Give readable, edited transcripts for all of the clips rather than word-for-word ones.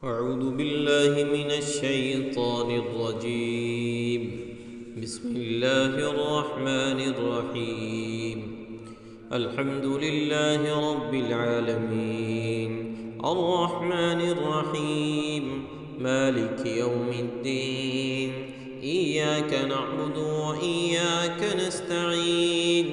أعوذ بالله من الشيطان الرجيم. بسم الله الرحمن الرحيم. الحمد لله رب العالمين، الرحمن الرحيم، مالك يوم الدين. إياك نعبد وإياك نستعين،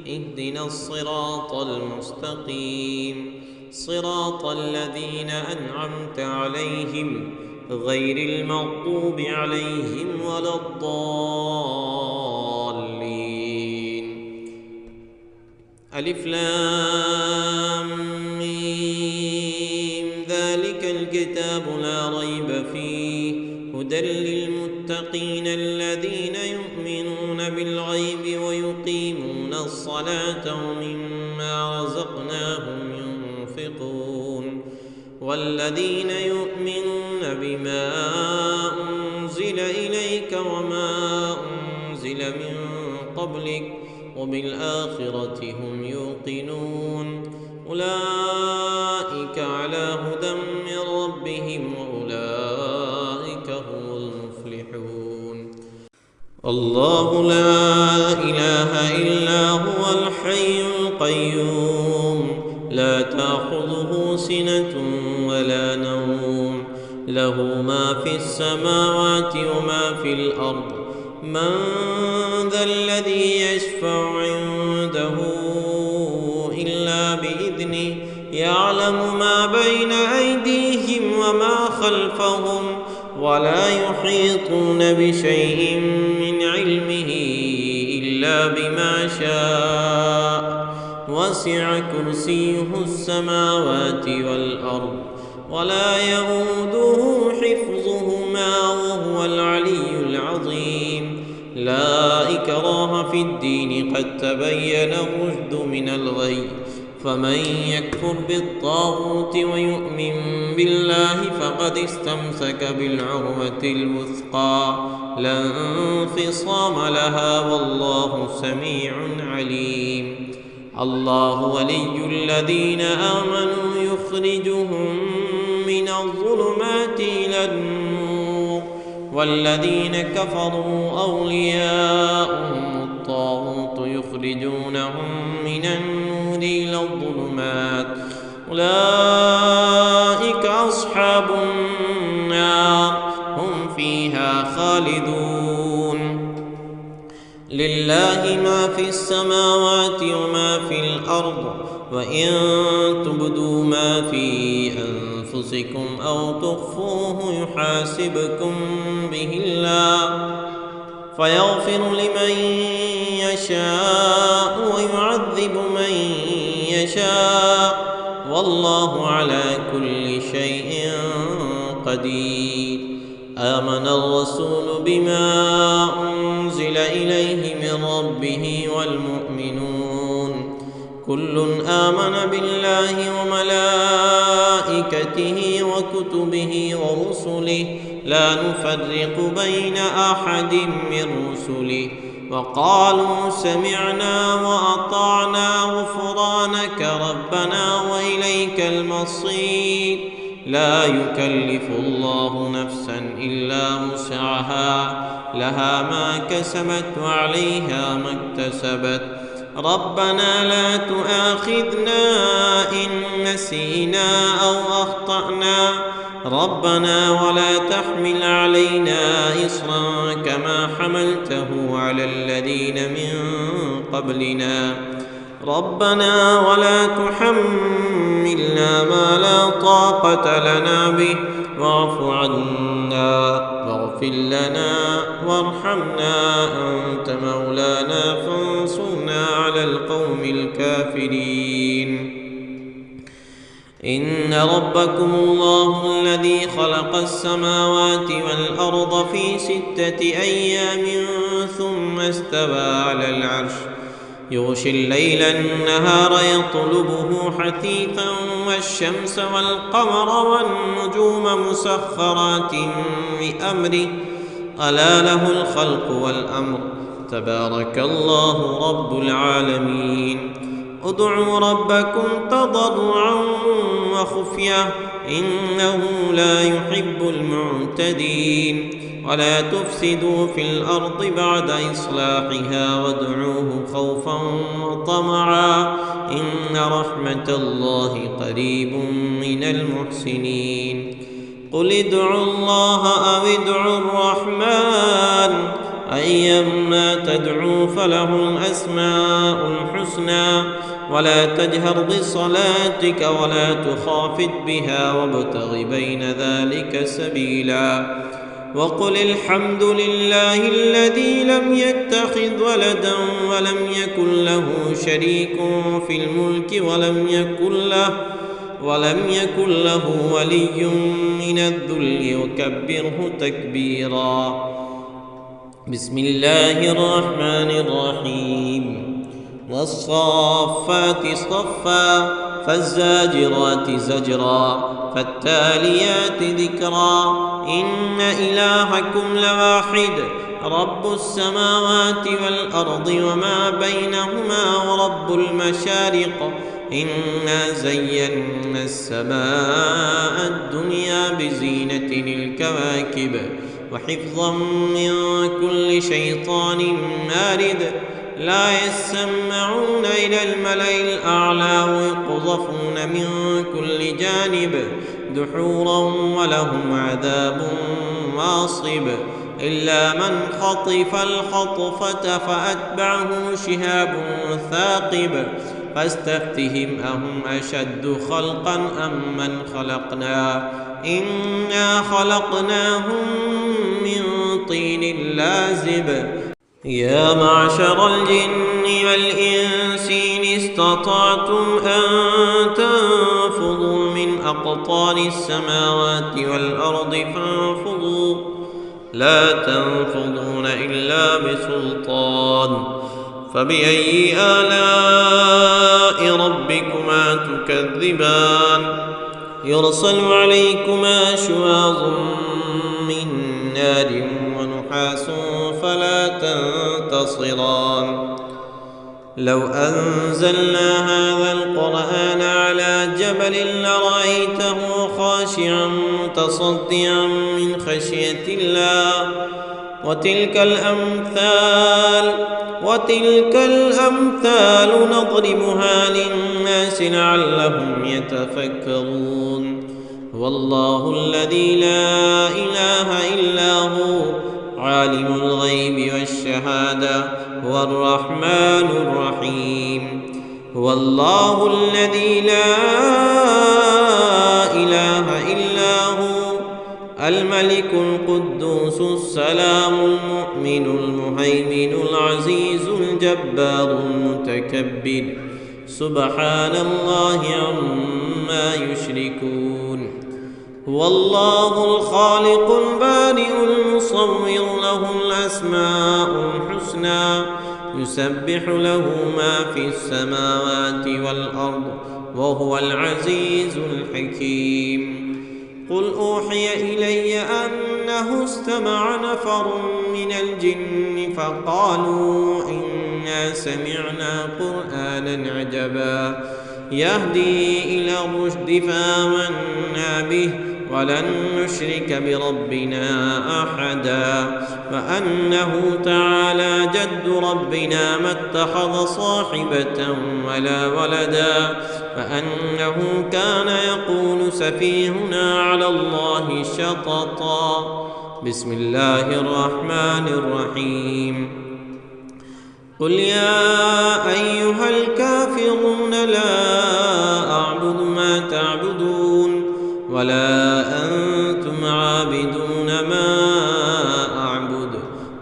اهدنا الصراط المستقيم، صراط الذين أنعمت عليهم غير المغضوب عليهم ولا الضالين. ألف لام ميم. ذلك الكتاب لا ريب فيه هدى للمتقين الذين يؤمنون بالغيب ويقيمون الصلاة ومما رزقناهم ينفقون، والذين يؤمنون بما أنزل إليك وما أنزل من قبلك وبالآخرة هم يوقنون. أولئك على هدى من ربهم وأولئك هم المفلحون. الله لا إله إلا هو الحي القيوم، لا تأخذه سنة ولا نوم، له ما في السماوات وما في الأرض. من ذا الذي يشفع عنده إلا بإذنه، يعلم ما بين أيديهم وما خلفهم، ولا يحيطون بشيء من علمه إلا بما شاء. وسع كرسيه السماوات والأرض، ولا يئوده حفظهما وهو العلي العظيم. لا إكراه في الدين، قد تبين الرشد من الغي، فمن يكفر بالطاغوت ويؤمن بالله فقد استمسك بالعروة الوثقى، لا انفصام لها، والله سميع عليم. الله ولي الذين آمنوا يخرجهم من الظلمات إلى النور، والذين كفروا أولياؤهم الطاغوت يخرجونهم من النور إلى الظلمات. أولئك أصحاب النار، هم فيها خالدون. لله ما في السماوات وما في الأرض، وإن تبدوا ما في أنفسكم أو تخفوه يحاسبكم به الله، فيغفر لمن يشاء ويعذب من يشاء، والله على كل شيء قدير. آمن الرسول بما أنزل إليه من ربه والمؤمنون، كل آمن بالله وملائكته وكتبه ورسله، لا نفرق بين أحد من رسله، وقالوا سمعنا وأطعنا غفرانك ربنا وإليك المصير. لا يكلف الله نفسا إلا وسعها، لها ما كسبت وعليها ما اكتسبت. ربنا لا تؤاخذنا إن نسينا أو أخطأنا، ربنا ولا تحمل علينا إصرا كما حملته على الذين من قبلنا، ربنا ولا تحملنا ما لا طاقة لنا به، واعف عنا واغفر لنا وارحمنا، أنت مولانا فانصرنا على القوم الكافرين. إن ربكم الله الذي خلق السماوات والأرض في 6 أيام ثم استوى على العرش، يغشي الليل النهار يطلبه حثيثا، والشمس والقمر والنجوم مسخرات بأمره، ألا له الخلق والأمر، تبارك الله رب العالمين. ادعوا ربكم تضرعا وخفية إنه لا يحب المعتدين ولا تفسدوا في الأرض بعد إصلاحها وادعوه خوفا وطمعا إن رحمة الله قريب من المحسنين قل ادعوا الله أو ادعوا الرحمن أيما تدعوا فله الأسماء الحسنى ولا تجهر بصلاتك ولا تخافت بها وابتغ بين ذلك سبيلا وقل الحمد لله الذي لم يتخذ ولدا ولم يكن له شريك في الملك ولم يكن له ولي من الذل وكبره تكبيرا بسم الله الرحمن الرحيم والصافات صفا فالزاجرات زجرا فالتاليات ذكرا إن إلهكم لواحد رب السماوات والأرض وما بينهما ورب المشارق إنا زينا السماء الدنيا بزينة الكواكب وحفظا من كل شيطان مارد لا يسمعون إلى الملأ الأعلى ويقذفون من كل جانب دحورا ولهم عذاب واصب إلا من خطف الخطفة فأتبعه شهاب ثاقب فاستفتهم أهم أشد خلقا أم من خلقنا إنا خلقناهم من طين لازب يا معشر الجن والإنس إن استطعتم أن تنفذوا من أقطار السماوات والأرض فانفذوا لا تنفذون إلا بسلطان فبأي آلاء ربكما تكذبان يرسل عليكما شواظ من نار ونحاس فلا تنتصران لو أنزلنا هذا القرآن على جبل لرأيته خاشعا متصدعا من خشية الله وتلك الأمثال نضربها للناس لعلهم يتفكرون والله الذي لا إله إلا هو عالم الغيب والشهادة هو الرحمن الرحيم هو الله الذي لا إله إلا هو الملك القدوس السلام المؤمن المهيمن العزيز الجبار المتكبر سبحان الله عما يشركون هو الله الخالق البارئ المصور له الأسماء الحسنى يسبح له ما في السماوات والأرض وهو العزيز الحكيم قل أوحي إلي أنه استمع نفر من الجن فقالوا إنا سمعنا قرآنا عجبا يهدي إلى الرشد فآمنا به ولن نشرك بربنا أحدا فأنه تعالى جد ربنا ما اتخذ صاحبة ولا ولدا فأنه كان يقول سفيهنا على الله شططا بسم الله الرحمن الرحيم قل يا أيها الكافرون لا أعبد ما تعبدون ولا أنتم عابدون ما أعبد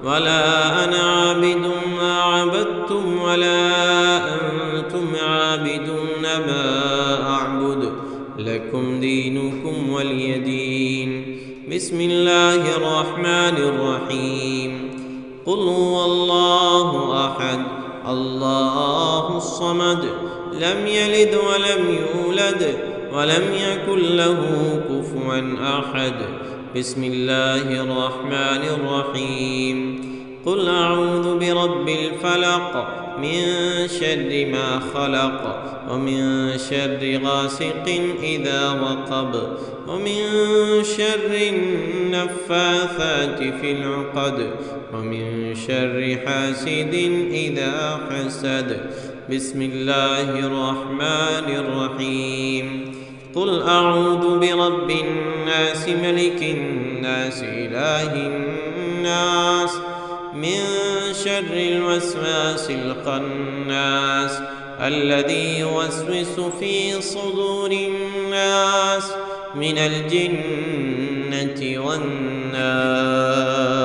ولا أنا عابد ما عبدتم ولا أنتم عابدون ما أعبد لكم دينكم ولي دين بسم الله الرحمن الرحيم قل هو الله أحد الله الصمد لم يلد ولم يولد ولم يكن له كفوا أحد بسم الله الرحمن الرحيم قل أعوذ برب الفلق من شر ما خلق ومن شر غاسق إذا وقب ومن شر النفاثات في العقد ومن شر حاسد إذا حسد. بسم الله الرحمن الرحيم. قل أعوذ برب الناس ملك الناس إله الناس من شر الوسواس الخناس الذي يوسوس في صدور الناس من الجنة والناس.